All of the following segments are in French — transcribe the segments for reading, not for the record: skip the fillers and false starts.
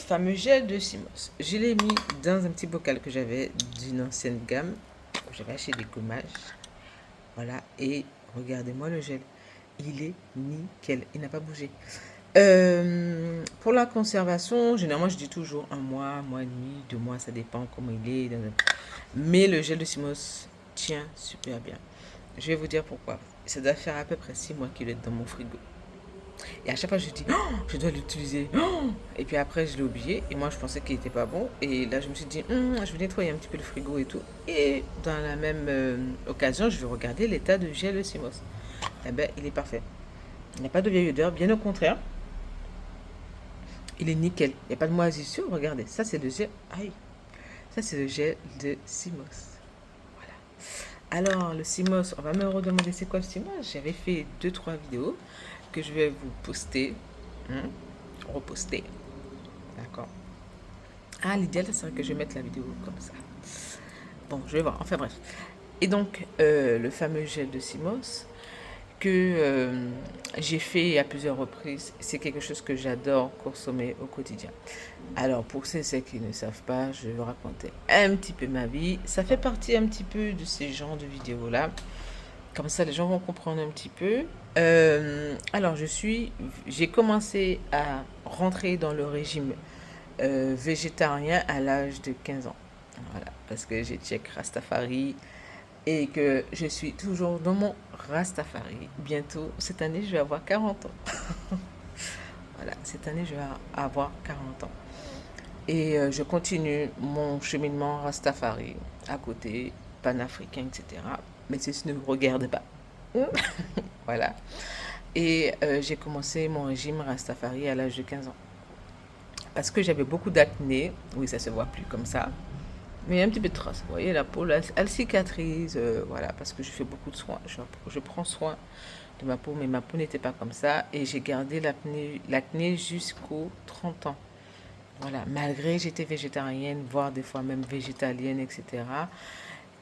fameux gel de Simos. Je l'ai mis dans un petit bocal que j'avais d'une ancienne gamme. J'avais acheté des gommages. Voilà. Et regardez-moi le gel. Il est nickel. Il n'a pas bougé. Pour la conservation, généralement, je dis toujours un mois et demi, 2 mois. Ça dépend comment il est. Mais le gel de Simos tient super bien. Je vais vous dire pourquoi. Ça doit faire à peu près 6 mois qu'il est dans mon frigo. Et à chaque fois, je dis, oh, je dois l'utiliser. Oh, et puis après, je l'ai oublié. Et moi, je pensais qu'il n'était pas bon. Et là, je me suis dit, je vais nettoyer un petit peu le frigo et tout. Et dans la même occasion, je vais regarder l'état de gel Simos. Eh ben, il est parfait. Il n'y a pas de vieille odeur. Bien au contraire, il est nickel. Il n'y a pas de moisissure. Regardez, ça, c'est le gel. Aïe. Ça, c'est le gel de Simos. Voilà. Alors, le Simos, on va me redemander c'est quoi le Simos. J'avais fait 2-3 vidéos que je vais vous poster. Reposter. D'accord. Ah, l'idéal, c'est que je mette la vidéo comme ça. Bon, je vais voir. Enfin bref. Et donc, le fameux gel de Simos que j'ai fait à plusieurs reprises, c'est quelque chose que j'adore consommer au quotidien. Alors, pour ceux qui ne savent pas, je vais vous raconter un petit peu ma vie. Ça fait partie un petit peu de ces genres de vidéos-là. Comme ça, les gens vont comprendre un petit peu. Alors, j'ai commencé à rentrer dans le régime végétarien à l'âge de 15 ans. Voilà, parce que j'ai check Rastafari et que je suis toujours dans mon Rastafari. Bientôt, cette année, je vais avoir 40 ans. Voilà, cette année, je vais avoir 40 ans. Et je continue mon cheminement Rastafari à côté, panafricain, etc. Mais ceci ne vous regarde pas. Voilà. Et j'ai commencé mon régime Rastafari à l'âge de 15 ans. Parce que j'avais beaucoup d'acné. Oui, ça se voit plus comme ça. Mais il y a un petit peu de traces. Vous voyez, la peau, là, elle cicatrise. Voilà, parce que je fais beaucoup de soins. Je prends soin de ma peau, mais ma peau n'était pas comme ça. Et j'ai gardé l'acné jusqu'aux 30 ans. Voilà, malgré j'étais végétarienne, voire des fois même végétalienne, etc.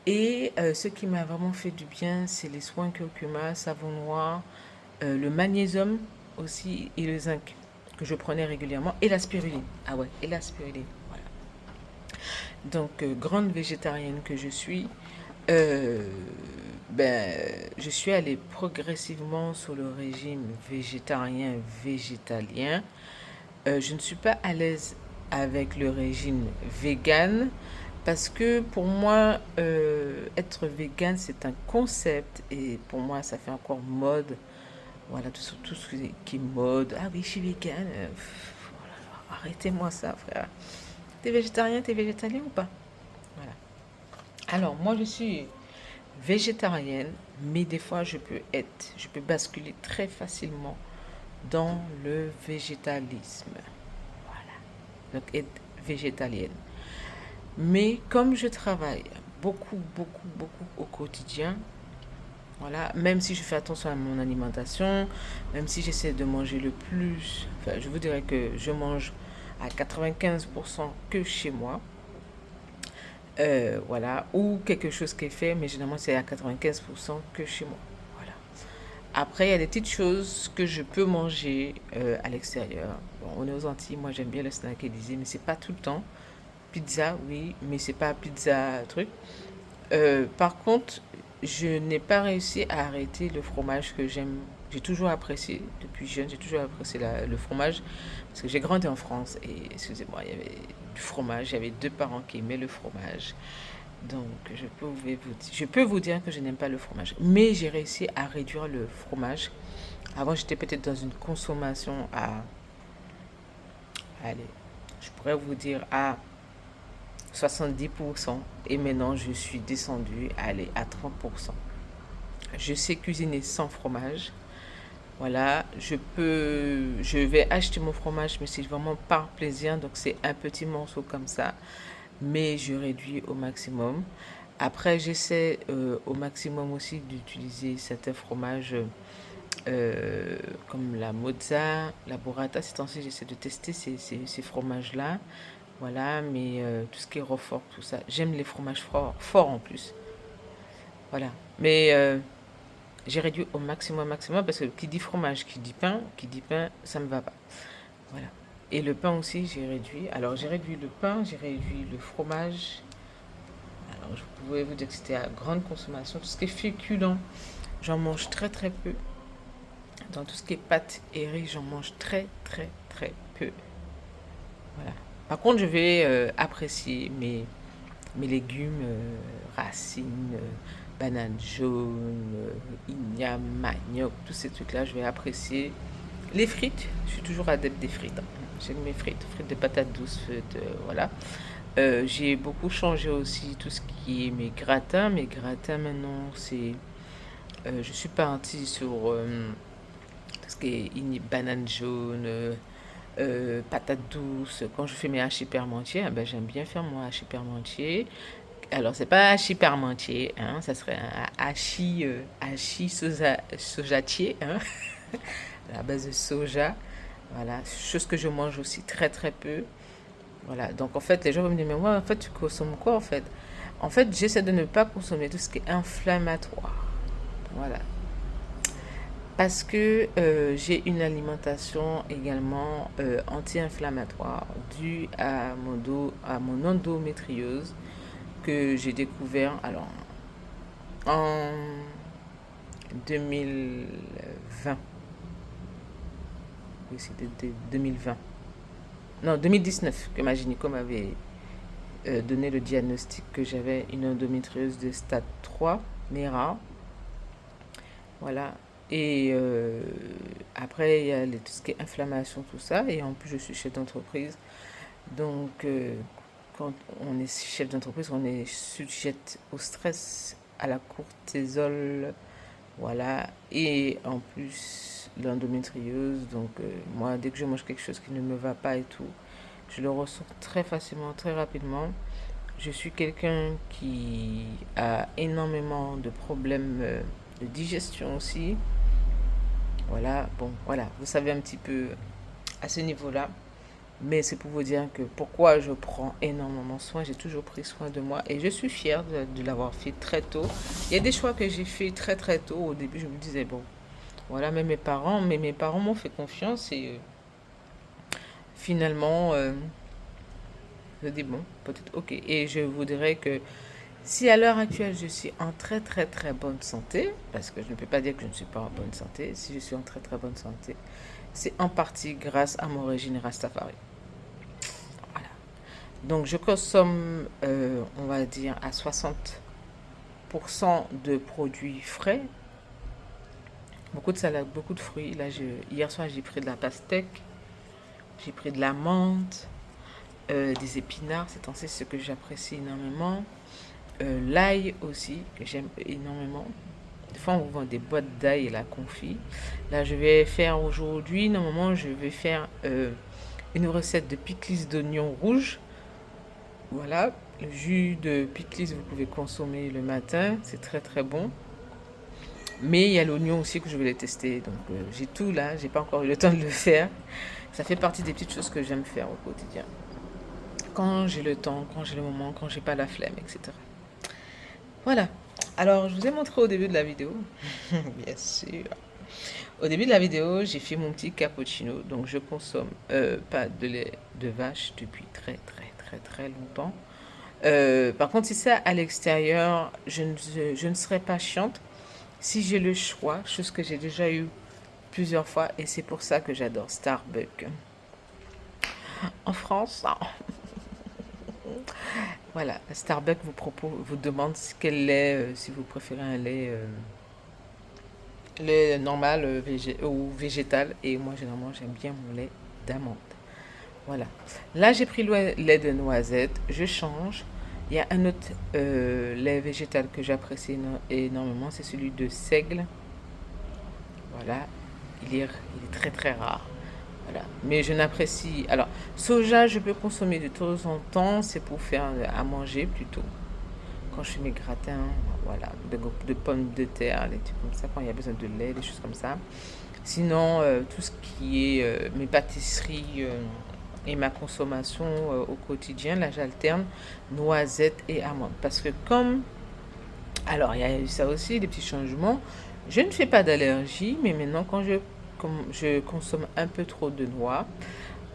Et ce qui m'a vraiment fait du bien, c'est les soins curcuma, savon noir, le magnésium aussi et le zinc que je prenais régulièrement et la spiruline. Ah ouais, et la spiruline. Voilà. Donc, grande végétarienne que je suis, euh, ben, je suis allée progressivement sur le régime végétarien-végétalien. Je ne suis pas à l'aise avec le régime vegan parce que pour moi, être vegan, c'est un concept et pour moi, ça fait encore mode. Voilà, tout ce qui est mode. Ah oui, je suis vegan. Oh là là, arrêtez-moi ça, frère. T'es végétalien ou pas? Voilà. Alors, moi, je suis végétarienne, mais des fois, je peux basculer très facilement dans le végétalisme. Voilà. Donc, être végétalienne. Mais comme je travaille beaucoup au quotidien, voilà, même si je fais attention à mon alimentation, même si j'essaie de manger le plus, enfin, je vous dirais que je mange à 95% que chez moi. Voilà, ou quelque chose qui est fait, mais généralement c'est à 95% que chez moi. Voilà. Après, il y a des petites choses que je peux manger à l'extérieur. Bon, on est aux Antilles, moi j'aime bien le snack Élysée, mais c'est pas tout le temps. Pizza, oui, mais c'est pas pizza truc. Par contre, je n'ai pas réussi à arrêter le fromage que j'aime. J'ai toujours apprécié, depuis jeune, j'ai toujours apprécié le fromage. Parce que j'ai grandi en France et, excusez-moi, il y avait du fromage. J'avais deux parents qui aimaient le fromage. Donc, je peux vous dire que je n'aime pas le fromage. Mais j'ai réussi à réduire le fromage. Avant, j'étais peut-être dans une consommation allez, je pourrais vous dire à 70%. Et maintenant, je suis descendue, allez, à 30%. Je sais cuisiner sans fromage. Voilà, je vais acheter mon fromage, mais c'est vraiment par plaisir. Donc, c'est un petit morceau comme ça. Mais je réduis au maximum. Après, j'essaie au maximum aussi d'utiliser certains fromages comme la mozza, la burrata. Ces temps-ci, j'essaie de tester ces fromages-là. Voilà, mais tout ce qui est roquefort, tout ça. J'aime les fromages forts en plus. Voilà. Mais j'ai réduit au maximum parce que qui dit fromage, qui dit pain, ça me va pas. Voilà. Et le pain aussi, j'ai réduit. Alors, j'ai réduit le pain, j'ai réduit le fromage. Alors, je pouvais vous dire que c'était à grande consommation. Tout ce qui est féculent, j'en mange très très peu. Dans tout ce qui est pâtes et riz, j'en mange très très très peu. Voilà. Par contre, je vais apprécier mes légumes, racines, bananes jaunes, igname, manioc, tous ces trucs-là, je vais apprécier. Les frites, je suis toujours adepte des frites, hein. J'aime mes frites, frites de patates douces, voilà. J'ai beaucoup changé aussi tout ce qui est mes gratins. Mes gratins maintenant, je suis partie sur tout ce qui est banane jaune, patates douces. Quand je fais mes hachis parmentiers, ben, j'aime bien faire mon hachis parmentier. Alors, c'est pas hachis parmentier, hein, ça serait un hachis sojatier, hein, à la base de soja. Voilà, chose que je mange aussi très très peu. Voilà, donc en fait, les gens vont me dire, mais moi, en fait, tu consommes quoi en fait? En fait, j'essaie de ne pas consommer tout ce qui est inflammatoire. Voilà. Parce que j'ai une alimentation également anti-inflammatoire due à mon endométriose que j'ai découvert alors en 2020. Oui, c'était 2020. Non, 2019 que ma gynéco m'avait donné le diagnostic que j'avais une endométriose de stade 3, mais rare. Voilà. Et après, il y a tout ce qui est inflammation, tout ça. Et en plus, je suis chef d'entreprise. Donc, quand on est chef d'entreprise, on est sujette au stress, à la cortisol, voilà. Et en plus, l'endométriose. Donc, moi, dès que je mange quelque chose qui ne me va pas et tout, je le ressens très facilement, très rapidement. Je suis quelqu'un qui a énormément de problèmes de digestion aussi. Voilà, bon, voilà, vous savez un petit peu à ce niveau-là. Mais c'est pour vous dire que pourquoi je prends énormément soin, j'ai toujours pris soin de moi et je suis fière de l'avoir fait très tôt. Il y a des choix que j'ai fait très très tôt. Au début, je me disais, bon, voilà, mais mes parents m'ont fait confiance et finalement, je dis, bon, peut-être, ok. Et je voudrais que si à l'heure actuelle je suis en très très très bonne santé, parce que je ne peux pas dire que je ne suis pas en bonne santé, si je suis en très très bonne santé, c'est en partie grâce à mon régime Rastafari. Voilà. Donc je consomme, on va dire, à 60% de produits frais, beaucoup de salade, beaucoup de fruits. Là, hier soir, j'ai pris de la pastèque, j'ai pris de la menthe, des épinards, c'est ce que j'apprécie énormément. L'ail aussi, que j'aime énormément. Des fois, on vous vend des boîtes d'ail et la confit. Là, je vais faire aujourd'hui, normalement, je vais faire une recette de pickles d'oignons rouges. Voilà, le jus de pickles, vous pouvez consommer le matin, c'est très très bon. Mais il y a l'oignon aussi que je voulais tester. Donc, j'ai tout là, j'ai pas encore eu le temps de le faire. Ça fait partie des petites choses que j'aime faire au quotidien. Quand j'ai le temps, quand j'ai le moment, quand j'ai pas la flemme, etc. Voilà. Alors, je vous ai montré au début de la vidéo, bien sûr. Au début de la vidéo, j'ai fait mon petit cappuccino. Donc, je consomme pas de lait de vache depuis très, très, très, très longtemps. Par contre, si c'est à l'extérieur, je ne serai pas chiante si j'ai le choix, chose que j'ai déjà eu plusieurs fois. Et c'est pour ça que j'adore Starbucks. En France, non. Voilà, Starbucks vous demande quel lait, si vous préférez un lait normal ou végétal. Et moi, généralement, j'aime bien mon lait d'amande. Voilà. Là, j'ai pris le lait de noisette. Je change. Il y a un autre lait végétal que j'apprécie énormément. C'est celui de seigle. Voilà. Il est très très rare. Voilà. Mais je n'apprécie. Alors, soja, je peux consommer de temps en temps. C'est pour faire à manger plutôt. Quand je fais mes gratins, voilà, de pommes de terre, des trucs comme ça, quand il y a besoin de lait, des choses comme ça. Sinon, tout ce qui est mes pâtisseries et ma consommation au quotidien, là j'alterne noisettes et amandes. Parce que alors il y a eu ça aussi, des petits changements. Je ne fais pas d'allergie, mais maintenant quand je consomme un peu trop de noix,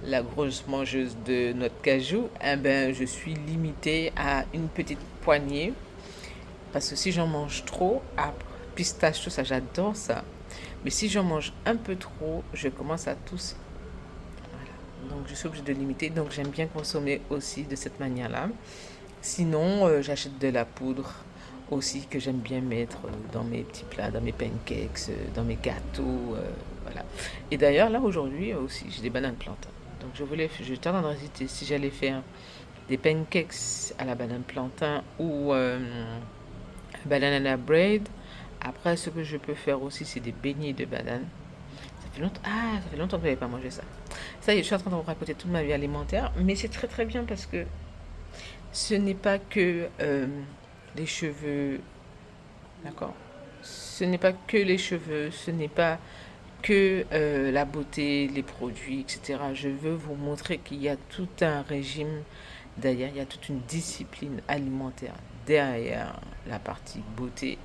la grosse mangeuse de notre cajou, eh ben, je suis limitée à une petite poignée. Parce que si j'en mange trop, pistache, tout ça, j'adore ça. Mais si j'en mange un peu trop, je commence à tousser. Voilà. Donc je suis obligée de limiter. Donc j'aime bien consommer aussi de cette manière-là. Sinon, j'achète de la poudre aussi que j'aime bien mettre dans mes petits plats, dans mes pancakes, dans mes gâteaux. Voilà. Et d'ailleurs, là aujourd'hui aussi, j'ai des bananes plantains. Donc j'étais en train d'hésiter si j'allais faire des pancakes à la banane plantain ou banana bread. Après, ce que je peux faire aussi, c'est des beignets de banane. Ça fait longtemps que je n'avais pas mangé ça. Ça y est, je suis en train de vous raconter toute ma vie alimentaire, mais c'est très très bien parce que ce n'est pas que les cheveux, d'accord? Ce n'est pas que les cheveux, ce n'est pas que la beauté, les produits, etc. Je veux vous montrer qu'il y a tout un régime derrière, il y a toute une discipline alimentaire derrière la partie beauté.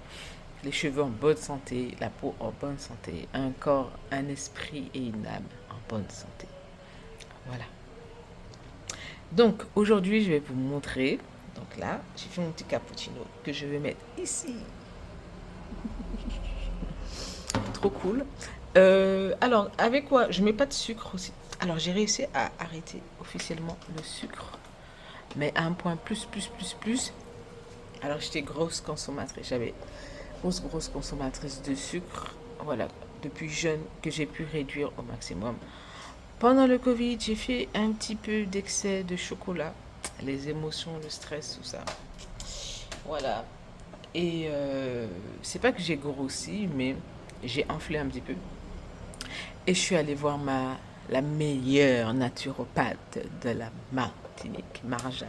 Les cheveux en bonne santé, la peau en bonne santé, un corps, un esprit et une âme en bonne santé. Voilà. Donc aujourd'hui, je vais vous montrer. Donc là, j'ai fait mon petit cappuccino que je vais mettre ici. Trop cool. Alors, avec quoi? Je mets pas de sucre aussi. Alors, j'ai réussi à arrêter officiellement le sucre, mais à un point plus. Alors, j'étais grosse consommatrice. J'avais grosse consommatrice de sucre. Voilà, depuis jeune que j'ai pu réduire au maximum. Pendant le Covid, j'ai fait un petit peu d'excès de chocolat. Les émotions, le stress, tout ça. Voilà. Et c'est pas que j'ai grossi, mais j'ai enflé un petit peu. Et je suis allée voir la meilleure naturopathe de la Martinique, Marjane.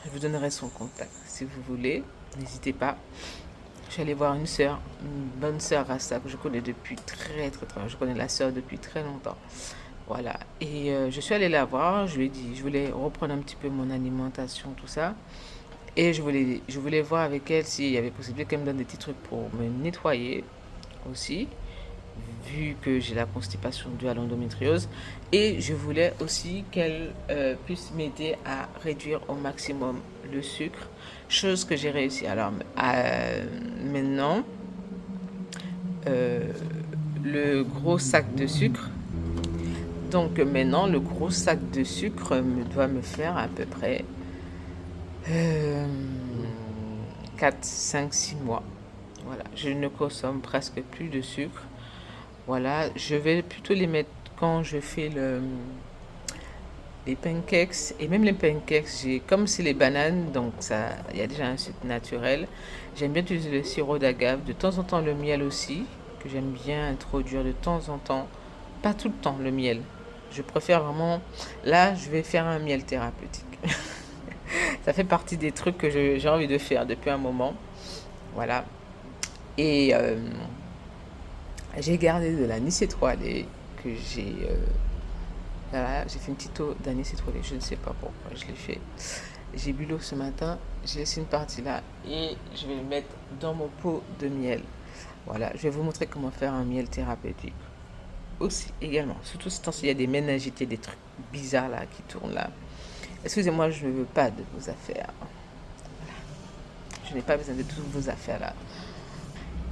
Je vous donnerai son contact si vous voulez. N'hésitez pas. Je suis allée voir une bonne sœur Rasta que je connais depuis très très très longtemps. Je connais la sœur depuis très longtemps. Voilà. Et je suis allée la voir. Je lui ai dit, je voulais reprendre un petit peu mon alimentation, tout ça. Et je voulais voir avec elle s'il y avait possibilité qu'elle me donne des petits trucs pour me nettoyer aussi, vu que j'ai la constipation due à l'endométriose. Et je voulais aussi qu'elle puisse m'aider à réduire au maximum le sucre, chose que j'ai réussi. Alors maintenant, euh, le gros sac de sucre, donc maintenant le gros sac de sucre doit me faire à peu près euh, 4, 5, 6 mois. Voilà, je ne consomme presque plus de sucre. Voilà, je vais plutôt les mettre quand je fais les pancakes. Et même les pancakes, comme c'est les bananes, donc ça, il y a déjà un sucre naturel. J'aime bien utiliser le sirop d'agave, de temps en temps le miel aussi, que j'aime bien introduire de temps en temps. Pas tout le temps le miel. Je préfère vraiment. Là, je vais faire un miel thérapeutique. Ça fait partie des trucs que j'ai envie de faire depuis un moment. Voilà. Et j'ai gardé de l'anis étoilé que voilà, j'ai fait une petite eau d'anis étoilé. Je ne sais pas pourquoi je l'ai fait. J'ai bu l'eau ce matin. J'ai laissé une partie là et je vais le mettre dans mon pot de miel. Voilà, je vais vous montrer comment faire un miel thérapeutique. Aussi, également. Surtout ce temps-ci, il y a des méningites, des trucs bizarres là qui tournent là. Excusez-moi, je ne veux pas de vos affaires. Je n'ai pas besoin de toutes vos affaires là.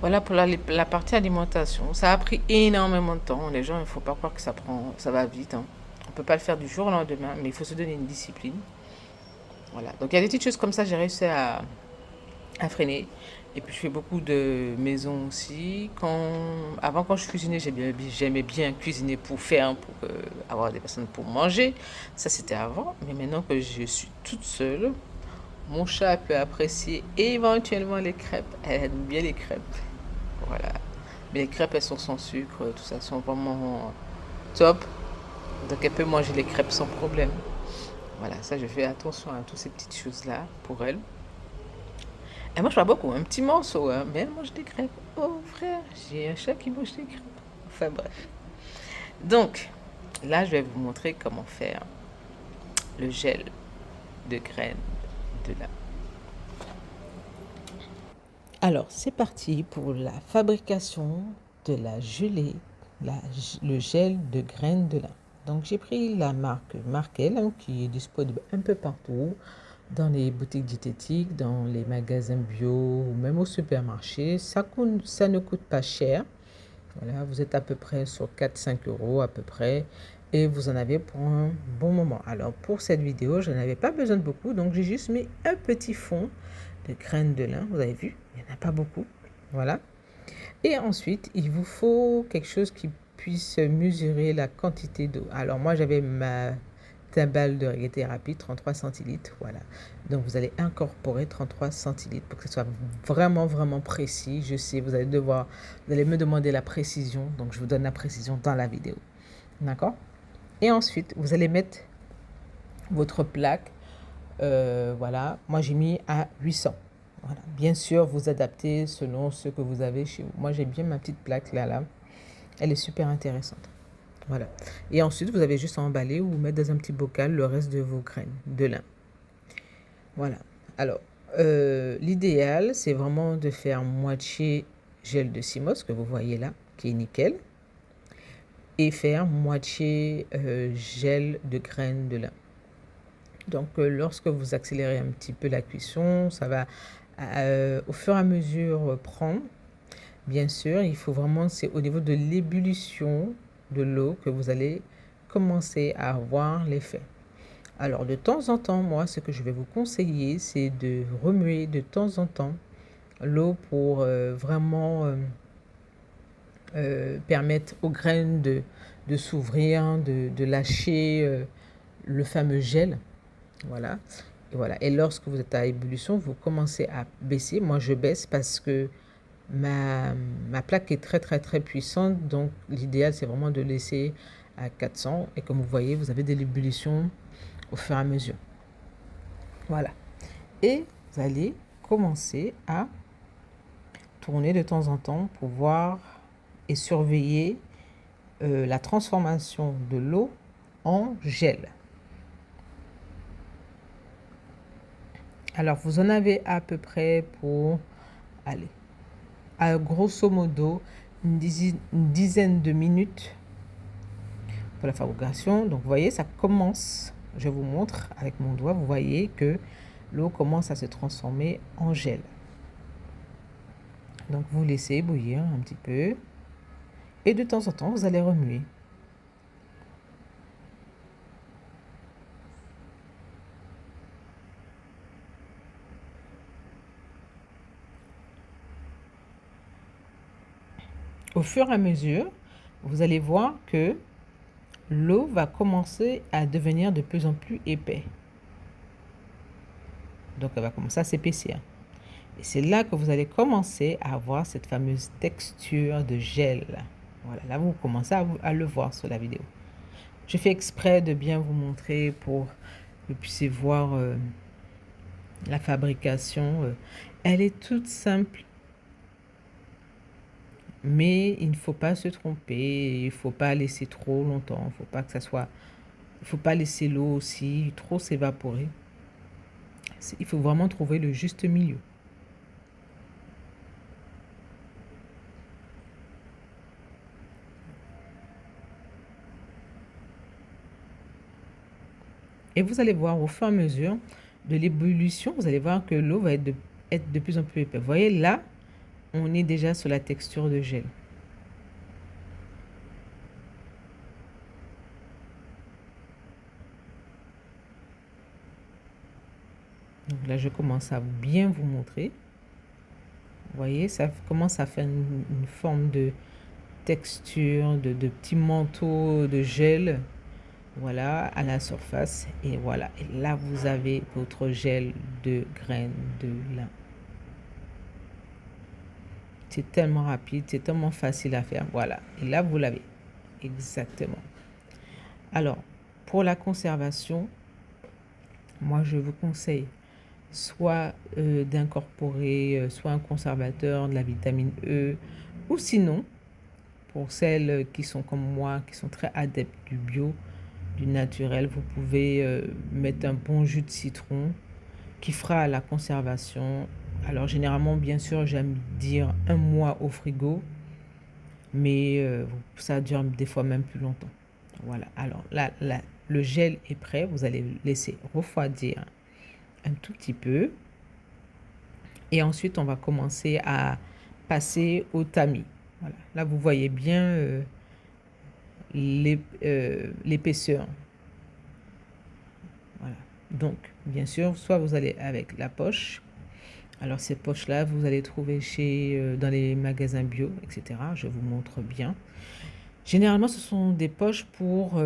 Voilà pour la partie alimentation. Ça a pris énormément de temps. Les gens, il ne faut pas croire que ça va vite, hein. On ne peut pas le faire du jour au lendemain, mais il faut se donner une discipline. Voilà. Donc il y a des petites choses comme ça, j'ai réussi à freiner. Et puis je fais beaucoup de maisons aussi. Avant, quand je cuisinais, j'aimais bien cuisiner pour faire, pour avoir des personnes pour manger. Ça, c'était avant. Mais maintenant que je suis toute seule, mon chat peut apprécier éventuellement les crêpes. Elle aime bien les crêpes. Voilà. Mais les crêpes, elles sont sans sucre, tout ça, sont vraiment top. Donc elle peut manger les crêpes sans problème. Voilà, ça, je fais attention à toutes ces petites choses-là pour elle. Elle mange pas beaucoup, un petit morceau, hein, mais elle mange des crêpes. Oh frère, j'ai un chat qui mange des crêpes. Enfin bref. Donc, là, je vais vous montrer comment faire le gel de graines de lin. Alors, c'est parti pour la fabrication de la gelée, le gel de graines de lin. Donc j'ai pris la marque Markel hein, qui est disponible un peu partout, dans les boutiques diététiques, dans les magasins bio ou même au supermarché. Ça ne coûte pas cher. Voilà, vous êtes à peu près sur 4-5 € à peu près et vous en avez pour un bon moment. Alors pour cette vidéo, je n'avais pas besoin de beaucoup, donc j'ai juste mis un petit fond de graines de lin. Vous avez vu, il n'y en a pas beaucoup. Voilà. Et ensuite, il vous faut quelque chose qui puisse mesurer la quantité d'eau. Alors moi, j'avais ma timbale de thérapie, 33 centilitres, voilà. Donc vous allez incorporer 33 centilitres pour que ce soit vraiment, vraiment précis. Je sais, vous allez me demander la précision, donc je vous donne la précision dans la vidéo. D'accord? Et ensuite, vous allez mettre votre plaque, voilà. Moi, j'ai mis à 800. Voilà. Bien sûr, vous adaptez selon ce que vous avez chez vous. Moi, j'aime bien ma petite plaque là. Elle est super intéressante. Voilà. Et ensuite, vous avez juste à emballer ou mettre dans un petit bocal le reste de vos graines de lin. Voilà. Alors, l'idéal, c'est vraiment de faire moitié gel de Symos, que vous voyez là, qui est nickel, et faire moitié gel de graines de lin. Donc, lorsque vous accélérez un petit peu la cuisson, ça va au fur et à mesure prendre. Bien sûr, il faut vraiment, c'est au niveau de l'ébullition de l'eau que vous allez commencer à avoir l'effet. Alors, de temps en temps, moi, ce que je vais vous conseiller, c'est de remuer de temps en temps l'eau pour vraiment permettre aux graines de s'ouvrir, de lâcher le fameux gel. Voilà. Et voilà. Et lorsque vous êtes à ébullition, vous commencez à baisser. Moi, je baisse parce que ma plaque est très, très, très puissante. Donc, l'idéal, c'est vraiment de laisser à 400. Et comme vous voyez, vous avez de l'ébullition au fur et à mesure. Voilà. Et vous allez commencer à tourner de temps en temps pour voir et surveiller la transformation de l'eau en gel. Alors, vous en avez à peu près pour, allez, à grosso modo, une dizaine de minutes pour la fabrication. Donc, vous voyez, ça commence, je vous montre avec mon doigt, vous voyez que l'eau commence à se transformer en gel. Donc, vous laissez bouillir un petit peu. Et de temps en temps, vous allez remuer. Au fur et à mesure, vous allez voir que l'eau va commencer à devenir de plus en plus épais. Donc, elle va commencer à s'épaissir. Et c'est là que vous allez commencer à avoir cette fameuse texture de gel. Voilà, là, vous commencez à le voir sur la vidéo. Je fais exprès de bien vous montrer pour que vous puissiez voir la fabrication. Elle est toute simple. Mais il ne faut pas se tromper, il ne faut pas laisser trop longtemps, il ne faut pas laisser l'eau aussi trop s'évaporer. Il faut vraiment trouver le juste milieu. Et vous allez voir au fur et à mesure de l'ébullition, vous allez voir que l'eau va être de plus en plus épaisse. Vous voyez là, on est déjà sur la texture de gel. Donc là, je commence à bien vous montrer. Vous voyez, ça commence à faire une forme de texture, de petits manteaux de gel. Voilà, à la surface. Et voilà, et là, vous avez votre gel de graines de lin. C'est tellement rapide, c'est tellement facile à faire. Voilà, et là, vous l'avez. Exactement. Alors, pour la conservation, moi, je vous conseille soit d'incorporer soit un conservateur, de la vitamine E, ou sinon, pour celles qui sont comme moi, qui sont très adeptes du bio, du naturel, vous pouvez mettre un bon jus de citron qui fera la conservation. Alors généralement, bien sûr, j'aime dire 1 mois au frigo, mais ça dure des fois même plus longtemps. Voilà, alors là, le gel est prêt. Vous allez le laisser refroidir un tout petit peu. Et ensuite, on va commencer à passer au tamis. Voilà, là, vous voyez bien l'épaisseur. Voilà. Donc, bien sûr, soit vous allez avec la poche. Alors, ces poches-là, vous allez trouver dans les magasins bio, etc. Je vous montre bien. Généralement, ce sont des poches pour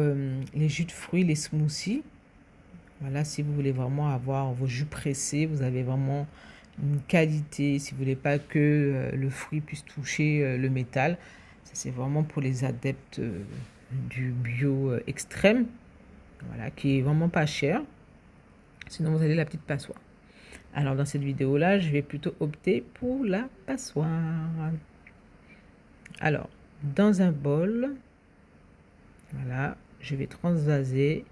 les jus de fruits, les smoothies. Voilà, si vous voulez vraiment avoir vos jus pressés, vous avez vraiment une qualité. Si vous voulez pas que le fruit puisse toucher le métal, ça c'est vraiment pour les adeptes du bio extrême. Voilà, qui est vraiment pas cher. Sinon, vous avez la petite passoire. Alors, dans cette vidéo-là, je vais plutôt opter pour la passoire. Alors, dans un bol, voilà, je vais transvaser.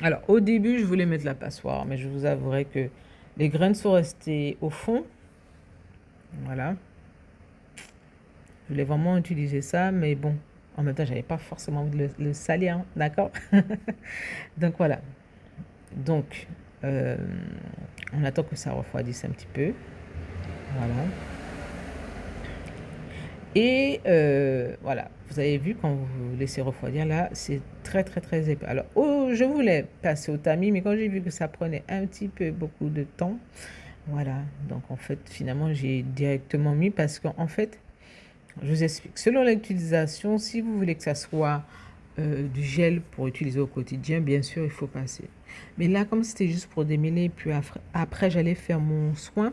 Alors, au début, je voulais mettre la passoire, mais je vous avouerai que les graines sont restées au fond. Voilà. Je voulais vraiment utiliser ça, mais bon, en même temps, j'avais pas forcément envie de le salir, hein, d'accord? Donc, voilà. Donc, on attend que ça refroidisse un petit peu. Voilà. Et voilà, vous avez vu quand vous laissez refroidir là, c'est très très très épais. Alors, oh, je voulais passer au tamis, mais quand j'ai vu que ça prenait un petit peu beaucoup de temps, voilà. Donc en fait, finalement, j'ai directement mis parce qu'en fait, je vous explique. Selon l'utilisation, si vous voulez que ça soit du gel pour utiliser au quotidien, bien sûr, il faut passer. Mais là, comme c'était juste pour démêler, puis après j'allais faire mon soin.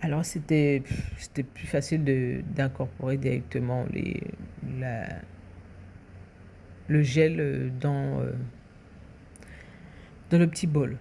Alors, c'était plus facile d'incorporer directement le gel dans le petit bol.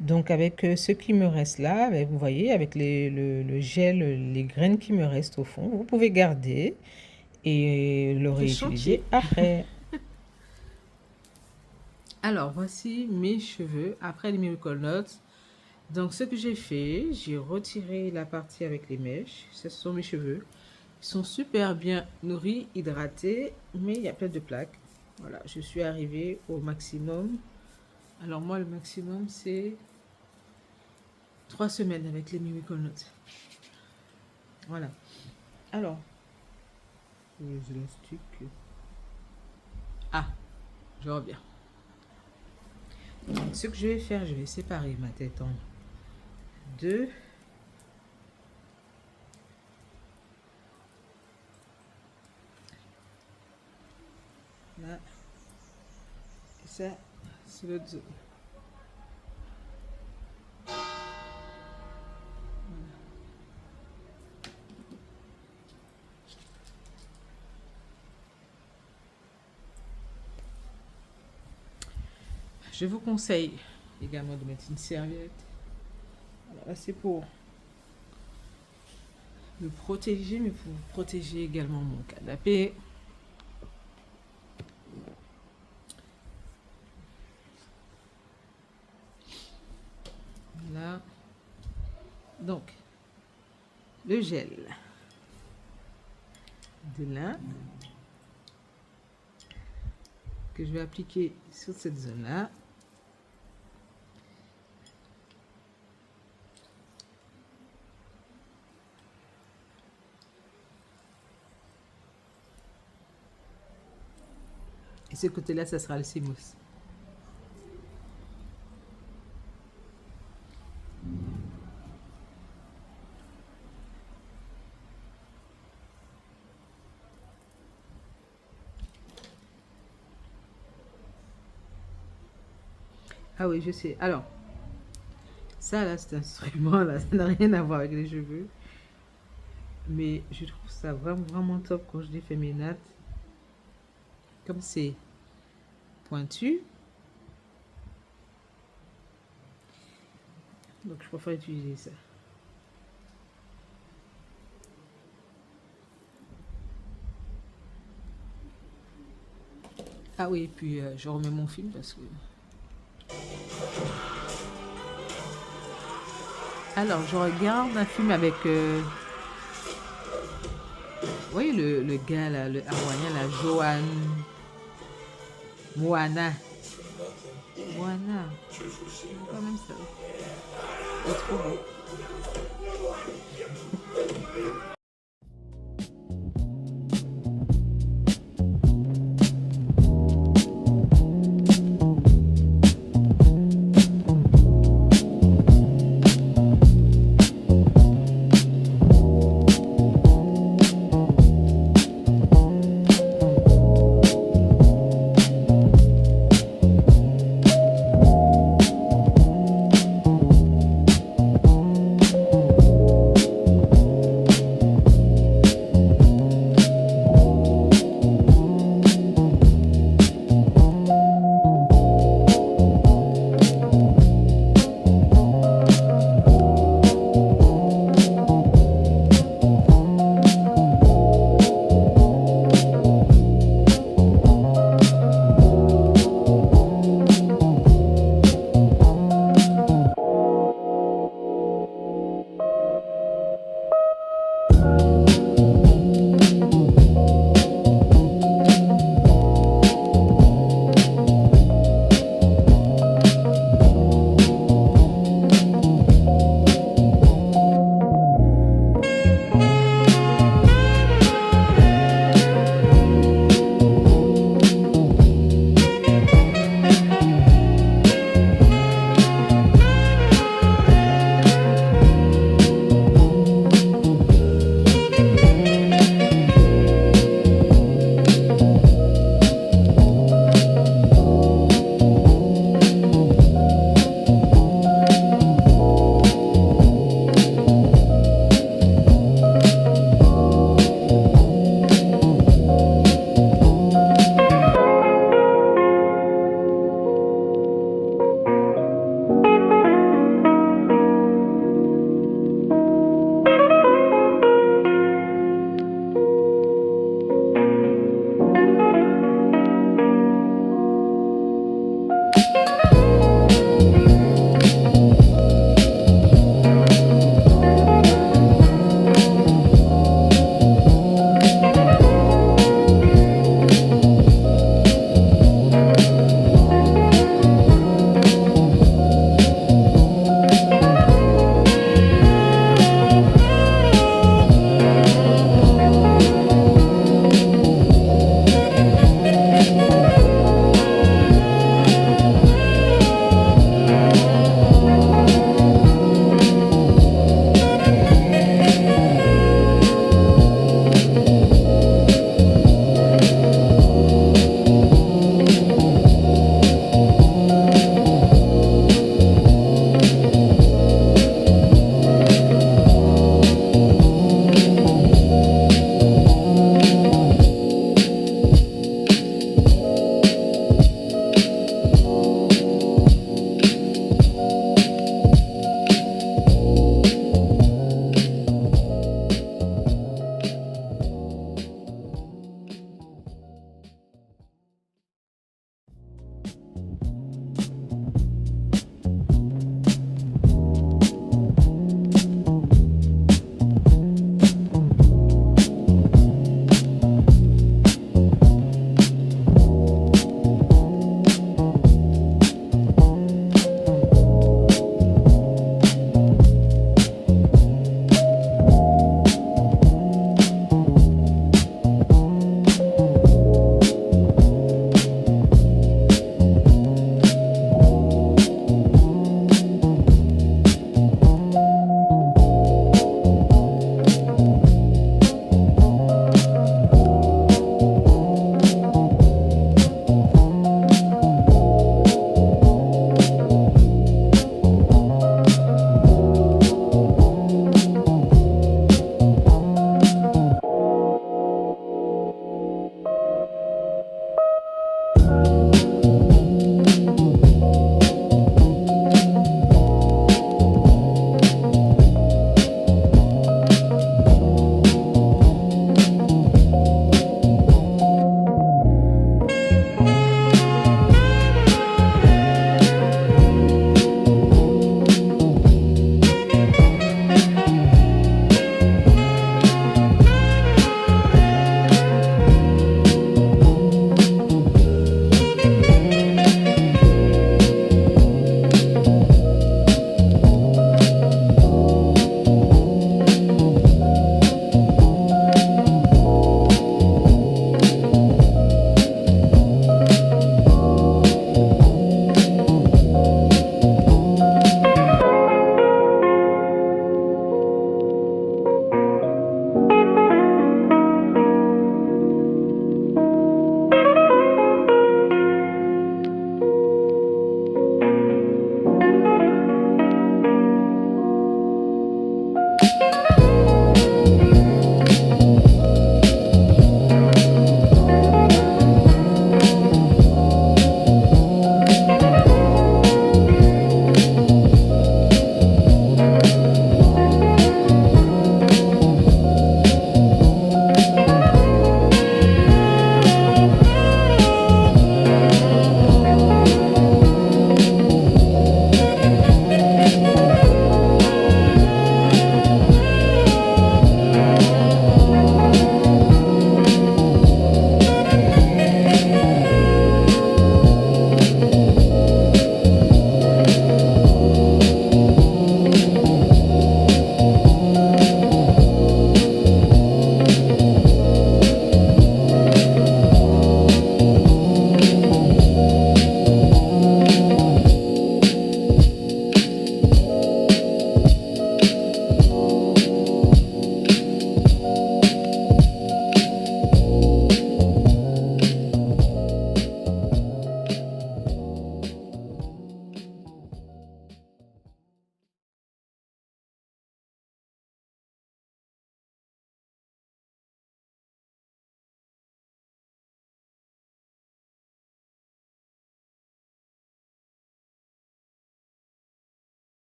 Donc, avec ce qui me reste là, vous voyez, avec le gel, les graines qui me restent au fond, vous pouvez garder et le réutiliser après. Alors, voici mes cheveux après les Miracle Nuts. Donc, ce que j'ai fait, j'ai retiré la partie avec les mèches. Ce sont mes cheveux. Ils sont super bien nourris, hydratés, mais il y a plein de plaques. Voilà, je suis arrivée au maximum. Alors, moi, le maximum, c'est 3 semaines avec les Miracle Nuts. Voilà. Alors, les élastiques. Ah, je reviens. Donc, ce que je vais faire, je vais séparer ma tête en deux. Là. Et ça, c'est l'autre zone. Je vous conseille également de mettre une serviette. Alors là, c'est pour me protéger, mais pour protéger également mon canapé. Là. Donc, le gel de lin que je vais appliquer sur cette zone-là. Et ce côté-là, ça sera le CMOS. Ah oui, je sais. Alors, ça là, cet instrument-là, ça n'a rien à voir avec les cheveux. Mais je trouve ça vraiment, vraiment top quand je défais mes nattes. Comme c'est pointu. Donc je préfère utiliser ça. Ah oui, puis je remets mon film parce que... Alors, je regarde un film avec... oui, le gars là, le hawaïen là, Johan... Moana. Moana. Quand même ça. C'est trop beau.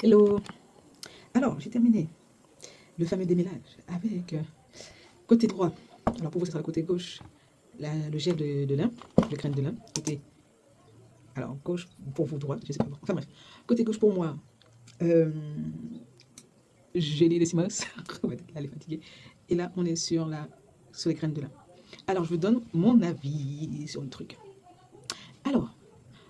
Hello. Alors, j'ai terminé le fameux démêlage avec côté droit. Alors, pour vous, ce sera le côté gauche, le gel de lin, de crème de lin. Côté, alors, gauche pour vous, droit, je sais pas. Enfin bref, côté gauche pour moi, euh, j'ai les décimos. Elle est fatiguée. Et là, on est sur les crèmes de lin. Alors, je vous donne mon avis sur le truc. Alors,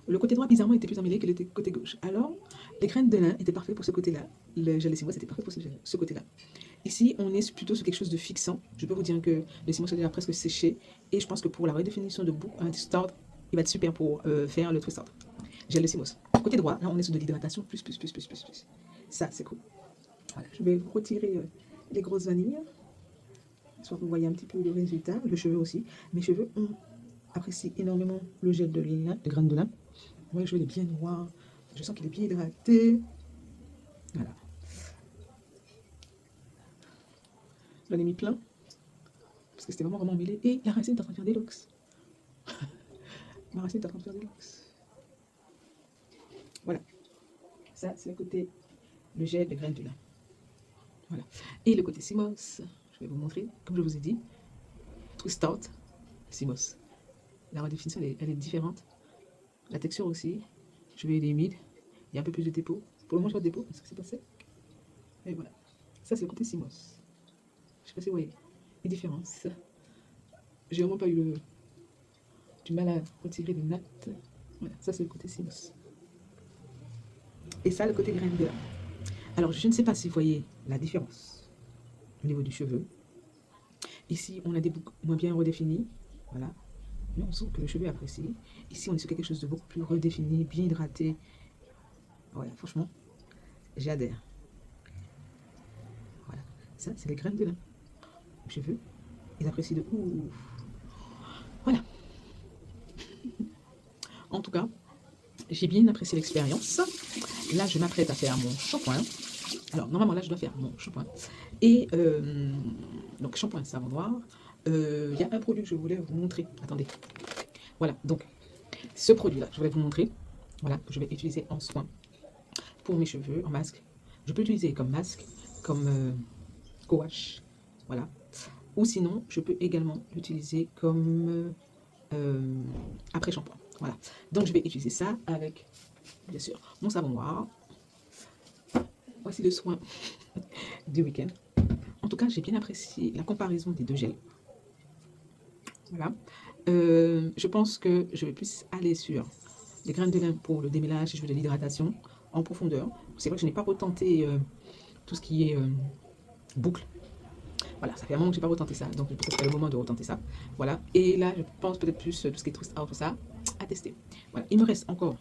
le côté droit, bizarrement, était plus emmêlé que le côté gauche. Alors, les crèmes de lin étaient parfaites pour ce côté-là. Le gel Decimos était parfait pour ce côté-là. Ici, on est plutôt sur quelque chose de fixant. Je peux vous dire que le Decimos est déjà presque séché. Et je pense que pour la redéfinition de boucle, un twist out, il va être super pour faire le twist out. Gel Decimos. Côté droit, là, on est sur de l'hydratation plus. Ça, c'est cool. Voilà, je vais retirer les grosses vanilles. Soit vous voyez un petit peu le résultat, le cheveu aussi. Mes cheveux apprécient énormément le gel de lin, de graines de lin. Moi, le cheveu est bien noir. Je sens qu'il est bien hydraté. Voilà. J'en ai mis plein. Parce que c'était vraiment mêlé. Et la racine est en train de faire des locks. Ma racine est en train de faire des locks. Voilà. Ça, c'est le côté, le gel de graines de lin. Voilà. Et le côté Simos, je vais vous montrer. Comme je vous ai dit, twist out, Simos. La redéfinition, elle est différente. La texture aussi. Je vais aider humide. Il y a un peu plus de dépôt. Pour le moment, je n'ai pas de dépôt parce que c'est pas sec. Et voilà. Ça, c'est le côté Simos. Je sais pas si vous voyez les différences. J'ai vraiment pas eu du mal à retirer les nattes. Voilà, ça c'est le côté Simos. Et ça, le côté graine de lin. Alors, je ne sais pas si vous voyez la différence au niveau du cheveu. Ici, on a des boucles moins bien redéfinies. Voilà. Mais on sent que le cheveu apprécie. Ici, on est sur quelque chose de beaucoup plus redéfini, bien hydraté. Voilà, franchement, j'adhère. Voilà. Ça, c'est les graines de lin. Le cheveu, ils apprécient de ouf. Voilà. En tout cas, j'ai bien apprécié l'expérience. Là, je m'apprête à faire mon shampoing. Alors, normalement, là, je dois faire mon shampoing. Et donc, shampoing savon noir. Il y a un produit que je voulais vous montrer. Attendez. Voilà, donc, ce produit-là, je voulais vous montrer. Voilà, que je vais utiliser en soin pour mes cheveux, en masque. Je peux l'utiliser comme masque, comme co-wash. Voilà. Ou sinon, je peux également l'utiliser comme après shampoing. Voilà. Donc, je vais utiliser ça avec, bien sûr, mon savon noir. Voici le soin du week-end. En tout cas, j'ai bien apprécié la comparaison des deux gels. Voilà. Je pense que je vais plus aller sur les graines de lin pour le démêlage et je veux de l'hydratation en profondeur. C'est vrai que je n'ai pas retenté tout ce qui est boucle. Voilà, ça fait un moment que je n'ai pas retenté ça, donc peut-être que c'est le moment de retenter ça. Voilà, et là, je pense peut-être plus tout ce qui est twist out, tout ça, à tester. Voilà, il me reste encore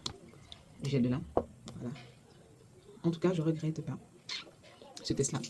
du gel de lin. Voilà. En tout cas, je regrette pas ce test-là.